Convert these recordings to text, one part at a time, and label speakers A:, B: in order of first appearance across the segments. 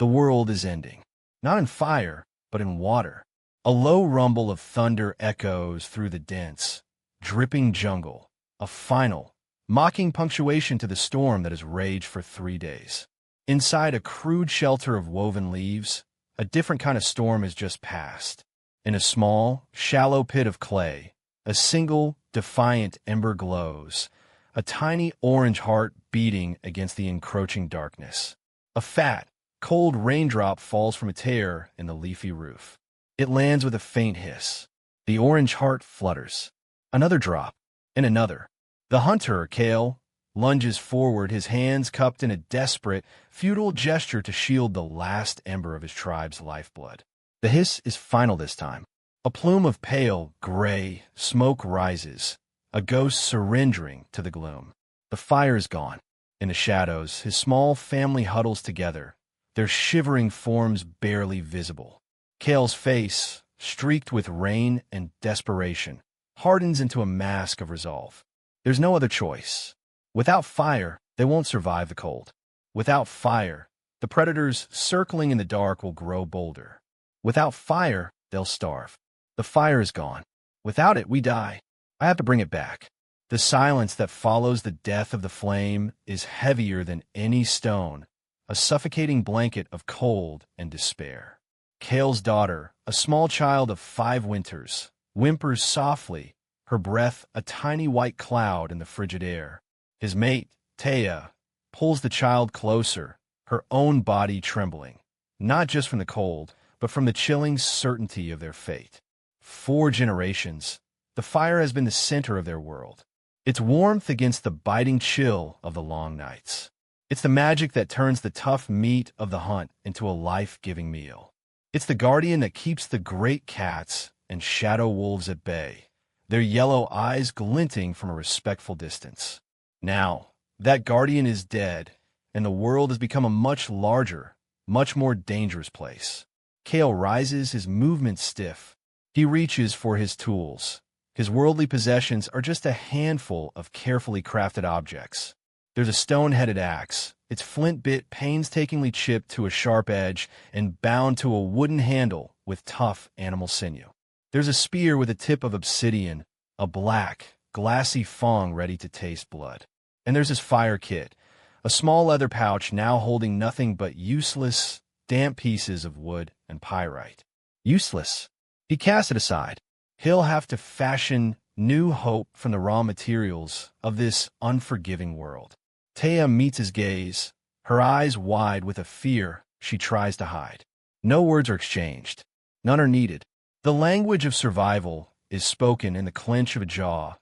A: The world is ending. Not in fire, but in water. A low rumble of thunder echoes through the dense, dripping jungle. A final, mocking punctuation to the storm that has raged for 3 days. Inside a crude shelter of woven leaves, a different kind of storm has just passed. In a small, shallow pit of clay, a single, defiant ember glows, a tiny orange heart beating against the encroaching darkness. A fat, cold raindrop falls from a tear in the leafy roof. It lands with a faint hiss. The orange heart flutters. Another drop, and another. The hunter, Kale, lunges forward, his hands cupped in a desperate, futile gesture to shield the last ember of his tribe's lifeblood. The hiss is final this time. A plume of pale, gray smoke rises, a ghost surrendering to the gloom. The fire is gone. In the shadows, his small family huddles together, their shivering forms barely visible. Kale's face, streaked with rain and desperation, hardens into a mask of resolve. There's no other choice. Without fire, they won't survive the cold. Without fire, the predators circling in the dark will grow bolder. Without fire, they'll starve. The fire is gone. Without it, we die. I have to bring it back. The silence that follows the death of the flame is heavier than any stone, a suffocating blanket of cold and despair. Kale's daughter, a small child of 5 winters, whimpers softly, her breath a tiny white cloud in the frigid air. His mate, Taya, pulls the child closer, her own body trembling, not just from the cold, but from the chilling certainty of their fate. 4 generations, the fire has been the center of their world. Its warmth against the biting chill of the long nights. It's the magic that turns the tough meat of the hunt into a life-giving meal. It's the guardian that keeps the great cats and shadow wolves at bay, their yellow eyes glinting from a respectful distance. Now, that guardian is dead, and the world has become a much larger, much more dangerous place. Kale rises, his movements stiff. He reaches for his tools. His worldly possessions are just a handful of carefully crafted objects. There's a stone-headed axe, its flint bit painstakingly chipped to a sharp edge and bound to a wooden handle with tough animal sinew. There's a spear with a tip of obsidian, a black, glassy fong ready to taste blood. And there's his fire kit, a small leather pouch now holding nothing but useless, damp pieces of wood and pyrite. Useless. He casts it aside. He'll have to fashion new hope from the raw materials of this unforgiving world. Taya meets his gaze, her eyes wide with a fear she tries to hide. No words are exchanged. None are needed. The language of survival is spoken in the clench of a jaw,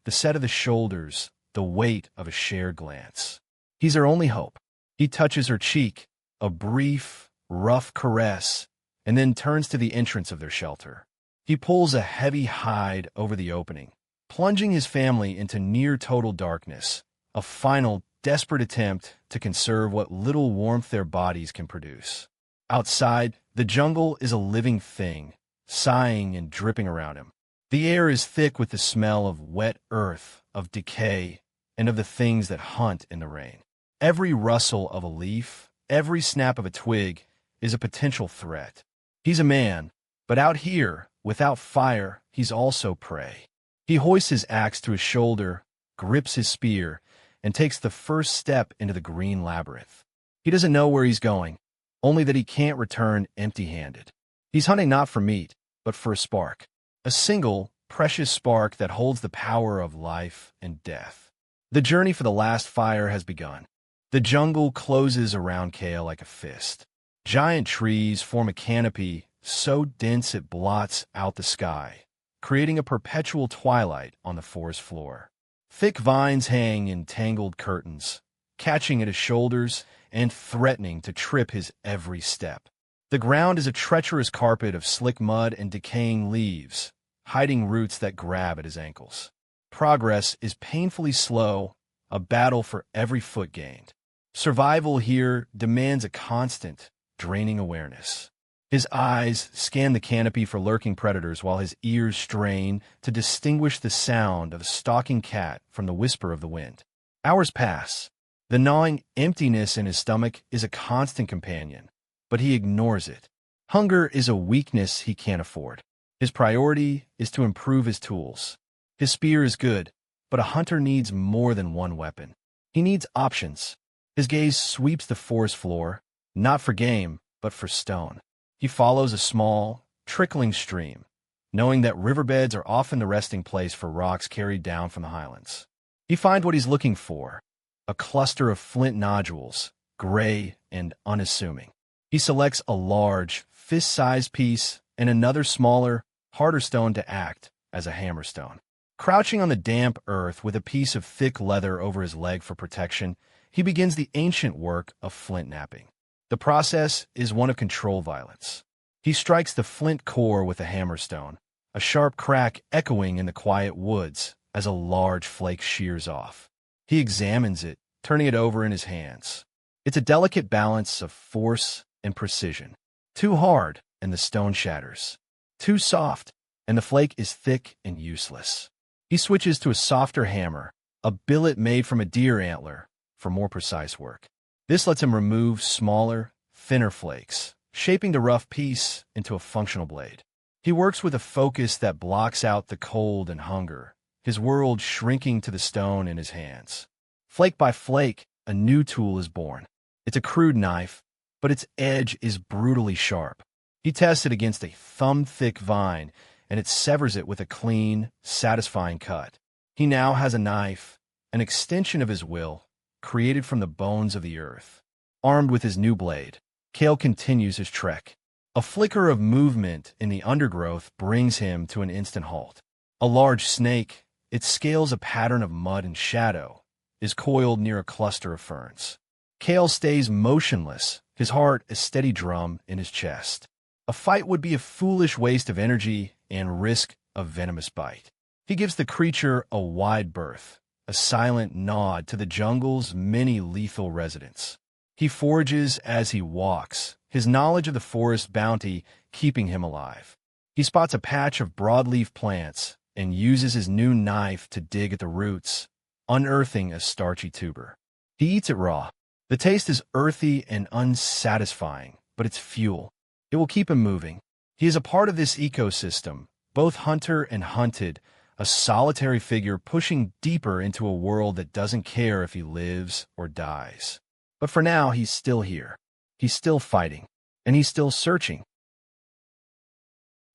A: the set of the shoulders, the weight of a shared glance. He's her only hope. He touches her cheek, a brief, rough caress, and then turns to the entrance of their shelter. He pulls a heavy hide over the opening, plunging his family into near-total darkness, a final, desperate attempt to conserve what little warmth their bodies can produce. Outside, the jungle is a living thing, sighing and dripping around him. The air is thick with the smell of wet earth, of decay, and of the things that hunt in the rain. Every rustle of a leaf, every snap of a twig, is a potential threat. He's a man, but out here, without fire, he's also prey. He hoists his axe to his shoulder, grips his spear, and takes the first step into the green labyrinth. He doesn't know where he's going, only that he can't return empty-handed. He's hunting not for meat, but for a spark. A single, precious spark that holds the power of life and death. The journey for the last fire has begun. The jungle closes around Kale like a fist. Giant trees form a canopy so dense it blots out the sky, creating a perpetual twilight on the forest floor. Thick vines hang in tangled curtains, catching at his shoulders and threatening to trip his every step. The ground is a treacherous carpet of slick mud and decaying leaves, hiding roots that grab at his ankles. Progress is painfully slow, a battle for every foot gained. Survival here demands a constant, draining awareness. His eyes scan the canopy for lurking predators while his ears strain to distinguish the sound of a stalking cat from the whisper of the wind. Hours pass. The gnawing emptiness in his stomach is a constant companion, but he ignores it. Hunger is a weakness he can't afford. His priority is to improve his tools. His spear is good, but a hunter needs more than one weapon. He needs options. His gaze sweeps the forest floor, not for game, but for stone. He follows a small, trickling stream, knowing that riverbeds are often the resting place for rocks carried down from the highlands. He finds what he's looking for, a cluster of flint nodules, gray and unassuming. He selects a large, fist-sized piece and another smaller, harder stone to act as a hammerstone. Crouching on the damp earth with a piece of thick leather over his leg for protection, he begins the ancient work of flint knapping. The process is one of control violence. He strikes the flint core with a hammerstone, a sharp crack echoing in the quiet woods as a large flake shears off. He examines it, turning it over in his hands. It's a delicate balance of force and precision. Too hard, and the stone shatters. Too soft, and the flake is thick and useless. He switches to a softer hammer, a billet made from a deer antler, for more precise work. This lets him remove smaller, thinner flakes, shaping the rough piece into a functional blade. He works with a focus that blocks out the cold and hunger, his world shrinking to the stone in his hands. Flake by flake, a new tool is born. It's a crude knife, but its edge is brutally sharp. He tests it against a thumb-thick vine, and it severs it with a clean, satisfying cut. He now has a knife, an extension of his will, created from the bones of the earth. Armed with his new blade, Cale continues his trek. A flicker of movement in the undergrowth brings him to an instant halt. A large snake, its scales a pattern of mud and shadow, is coiled near a cluster of ferns. Cale stays motionless, his heart a steady drum in his chest. A fight would be a foolish waste of energy and risk a venomous bite. He gives the creature a wide berth, a silent nod to the jungle's many lethal residents. He forages as he walks, his knowledge of the forest bounty keeping him alive. He spots a patch of broadleaf plants and uses his new knife to dig at the roots, unearthing a starchy tuber. He eats it raw. The taste is earthy and unsatisfying, but it's fuel. It will keep him moving. He is a part of this ecosystem, both hunter and hunted, a solitary figure pushing deeper into a world that doesn't care if he lives or dies. But for now, he's still here. He's still fighting, and he's still searching.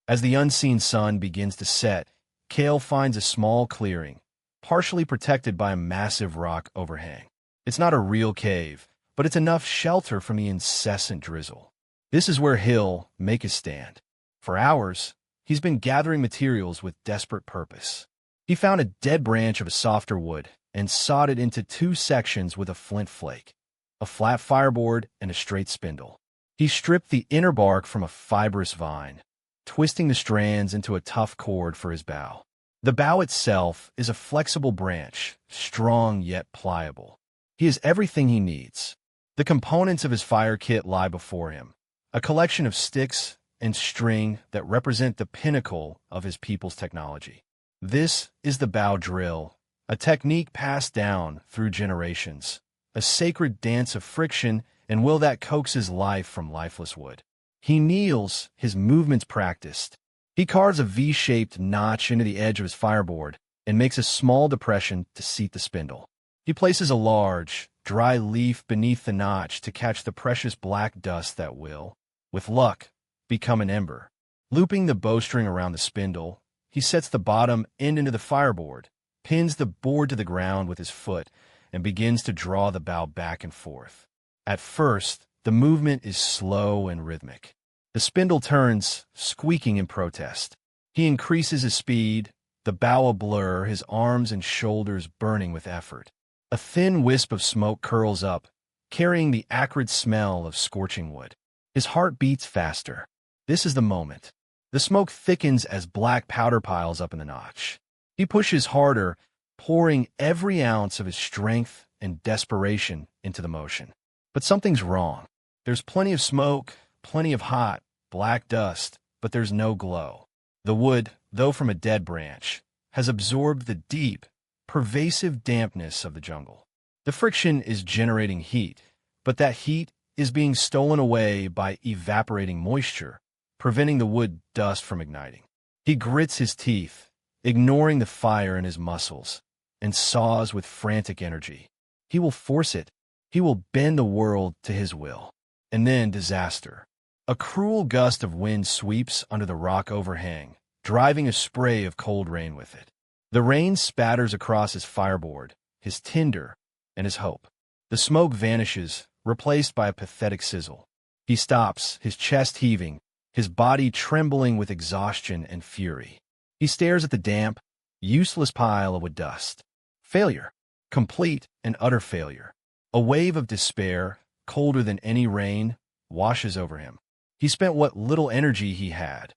A: As the unseen sun begins to set, Cale finds a small clearing, partially protected by a massive rock overhang. It's not a real cave, but it's enough shelter from the incessant drizzle. This is where he'll make his stand. For hours, he's been gathering materials with desperate purpose. He found a dead branch of a softer wood and sawed it into two sections with a flint flake, a flat fireboard and a straight spindle. He stripped the inner bark from a fibrous vine, twisting the strands into a tough cord for his bow. The bow itself is a flexible branch, strong yet pliable. He has everything he needs. The components of his fire kit lie before him, a collection of sticks and string that represent the pinnacle of his people's technology. This is the bow drill, a technique passed down through generations, a sacred dance of friction and will that coaxes life from lifeless wood. He kneels, his movements practiced. He carves a V-shaped notch into the edge of his fireboard and makes a small depression to seat the spindle. He places a large, dry leaf beneath the notch to catch the precious black dust that will, with luck, become an ember. Looping the bowstring around the spindle, he sets the bottom end into the fireboard, pins the board to the ground with his foot, and begins to draw the bow back and forth. At first, the movement is slow and rhythmic. The spindle turns, squeaking in protest. He increases his speed, the bow a blur, his arms and shoulders burning with effort. A thin wisp of smoke curls up, carrying the acrid smell of scorching wood. His heart beats faster. This is the moment. The smoke thickens as black powder piles up in the notch. He pushes harder, pouring every ounce of his strength and desperation into the motion. But something's wrong. There's plenty of smoke, plenty of hot, black dust, but there's no glow. The wood, though from a dead branch, has absorbed the deep, pervasive dampness of the jungle. The friction is generating heat, but that heat is being stolen away by evaporating moisture, preventing the wood dust from igniting. He grits his teeth, ignoring the fire in his muscles, and saws with frantic energy. He will force it. He will bend the world to his will. And then disaster. A cruel gust of wind sweeps under the rock overhang, driving a spray of cold rain with it. The rain spatters across his fireboard, his tinder, and his hope. The smoke vanishes, replaced by a pathetic sizzle. He stops, his chest heaving, his body trembling with exhaustion and fury. He stares at the damp, useless pile of wood dust. Failure. Complete and utter failure. A wave of despair, colder than any rain, washes over him. He spent what little energy he had,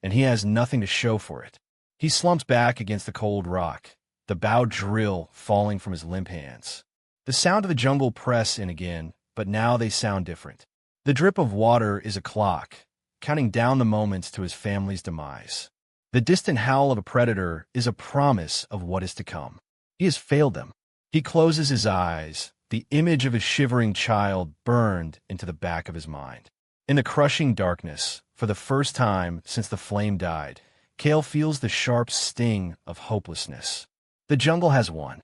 A: and he has nothing to show for it. He slumps back against the cold rock, the bow drill falling from his limp hands. The sound of the jungle press in again, but now they sound different. The drip of water is a clock, counting down the moments to his family's demise. The distant howl of a predator is a promise of what is to come. He has failed them. He closes his eyes, the image of his shivering child burned into the back of his mind. In the crushing darkness, for the first time since the flame died, Cale feels the sharp sting of hopelessness. The jungle has won.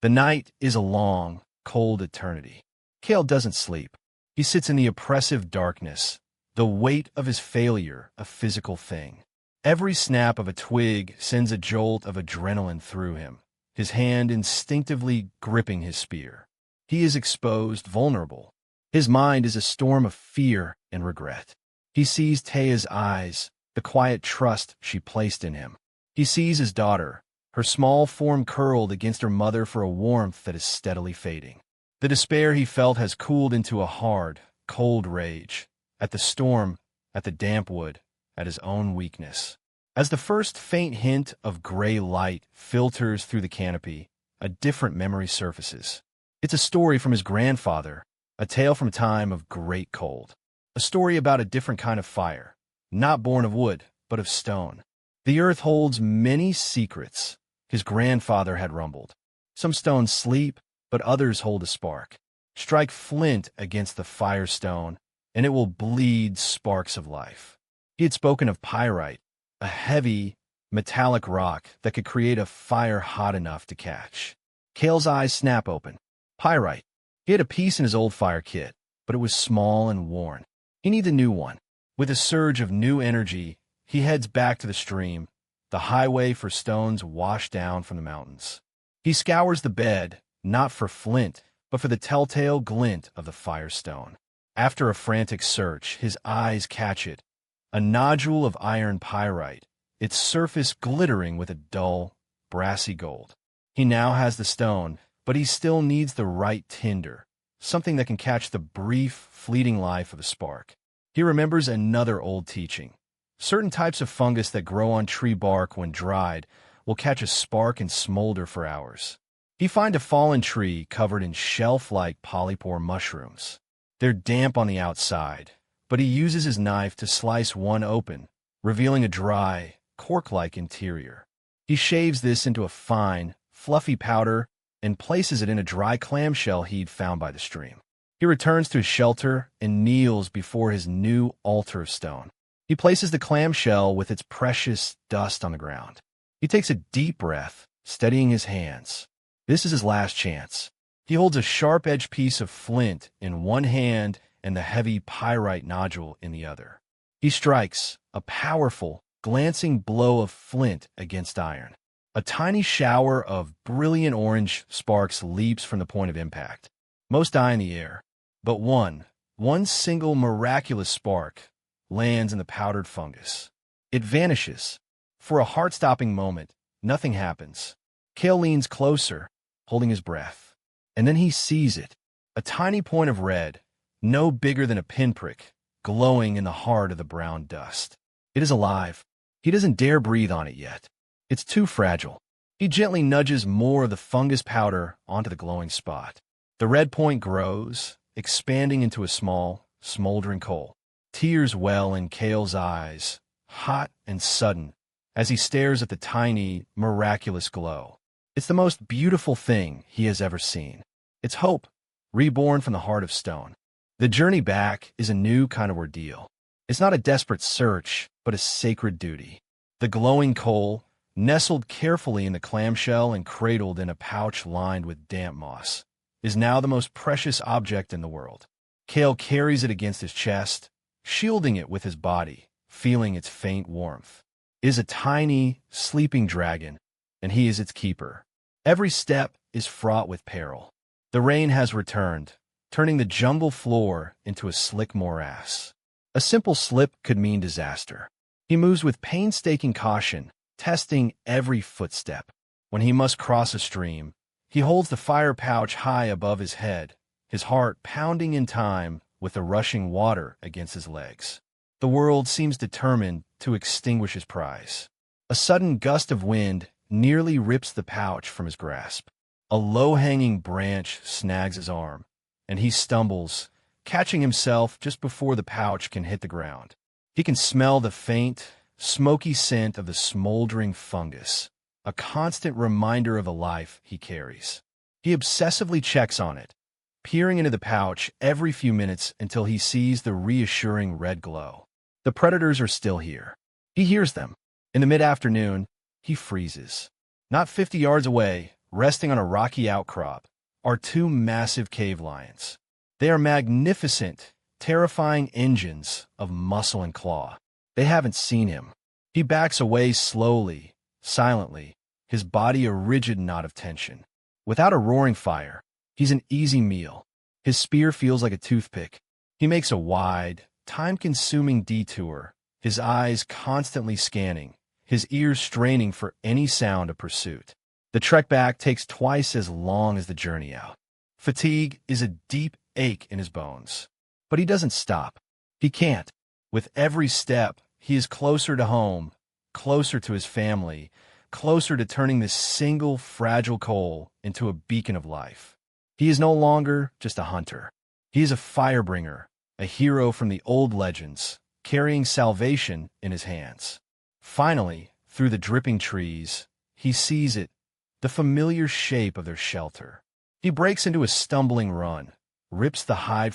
A: The night is a long, cold eternity. Cale doesn't sleep. He sits in the oppressive darkness, the weight of his failure a physical thing. Every snap of a twig sends a jolt of adrenaline through him, his hand instinctively gripping his spear. He is exposed, vulnerable. His mind is a storm of fear and regret. He sees Taya's eyes, the quiet trust she placed in him. He sees his daughter, her small form curled against her mother for a warmth that is steadily fading. The despair he felt has cooled into a hard, cold rage, at the storm, at the damp wood, at his own weakness. As the first faint hint of gray light filters through the canopy, a different memory surfaces. It's a story from his grandfather, a tale from a time of great cold. A story about a different kind of fire, not born of wood, but of stone. The earth holds many secrets, his grandfather had rumbled. Some stones sleep, but others hold a spark. Strike flint against the firestone, and it will bleed sparks of life. He had spoken of pyrite, a heavy, metallic rock that could create a fire hot enough to catch. Cale's eyes snap open. Pyrite. He had a piece in his old fire kit, but it was small and worn. He needed a new one. With a surge of new energy, he heads back to the stream, the highway for stones washed down from the mountains. He scours the bed, not for flint, but for the telltale glint of the firestone. After a frantic search, his eyes catch it, a nodule of iron pyrite, its surface glittering with a dull, brassy gold. He now has the stone, but he still needs the right tinder, something that can catch the brief, fleeting life of a spark. He remembers another old teaching. Certain types of fungus that grow on tree bark when dried will catch a spark and smolder for hours. He finds a fallen tree covered in shelf-like polypore mushrooms. They're damp on the outside, but he uses his knife to slice one open, revealing a dry, cork-like interior. He shaves this into a fine, fluffy powder and places it in a dry clamshell he'd found by the stream. He returns to his shelter and kneels before his new altar of stone. He places the clamshell with its precious dust on the ground. He takes a deep breath, steadying his hands. This is his last chance. He holds a sharp-edged piece of flint in one hand and the heavy pyrite nodule in the other. He strikes, a powerful, glancing blow of flint against iron. A tiny shower of brilliant orange sparks leaps from the point of impact. Most die in the air, but one single miraculous spark lands in the powdered fungus. It vanishes. For a heart-stopping moment, nothing happens. Cale leans closer, holding his breath. And then he sees it, a tiny point of red, no bigger than a pinprick, glowing in the heart of the brown dust. It is alive. He doesn't dare breathe on it yet. It's too fragile. He gently nudges more of the fungus powder onto the glowing spot. The red point grows, expanding into a small, smoldering coal. Tears well in Cale's eyes, hot and sudden, as he stares at the tiny, miraculous glow. It's the most beautiful thing he has ever seen. It's hope, reborn from the heart of stone. The journey back is a new kind of ordeal. It's not a desperate search, but a sacred duty. The glowing coal, nestled carefully in the clamshell and cradled in a pouch lined with damp moss, is now the most precious object in the world. Kale carries it against his chest, shielding it with his body, feeling its faint warmth. It is a tiny, sleeping dragon, and he is its keeper. Every step is fraught with peril. The rain has returned, turning the jungle floor into a slick morass. A simple slip could mean disaster. He moves with painstaking caution, testing every footstep. When he must cross a stream, he holds the fire pouch high above his head, his heart pounding in time with the rushing water against his legs. The world seems determined to extinguish his prize. A sudden gust of wind nearly rips the pouch from his grasp. A low-hanging branch snags his arm, and he stumbles, catching himself just before the pouch can hit the ground. He can smell the faint, smoky scent of the smoldering fungus, a constant reminder of the life he carries. He obsessively checks on it, peering into the pouch every few minutes until he sees the reassuring red glow. The predators are still here. He hears them. In the mid-afternoon, he freezes. Not 50 yards away, resting on a rocky outcrop, are two massive cave lions. They are magnificent, terrifying engines of muscle and claw. They haven't seen him. He backs away slowly, silently, his body a rigid knot of tension. Without a roaring fire, he's an easy meal. His spear feels like a toothpick. He makes a wide, time-consuming detour, his eyes constantly scanning, his ears straining for any sound of pursuit. The trek back takes twice as long as the journey out. Fatigue is a deep ache in his bones. But he doesn't stop. He can't. With every step, he is closer to home, closer to his family, closer to turning this single, fragile coal into a beacon of life. He is no longer just a hunter. He is a firebringer, a hero from the old legends, carrying salvation in his hands. Finally, through the dripping trees, he sees it, the familiar shape of their shelter. He breaks into a stumbling run, rips the hide from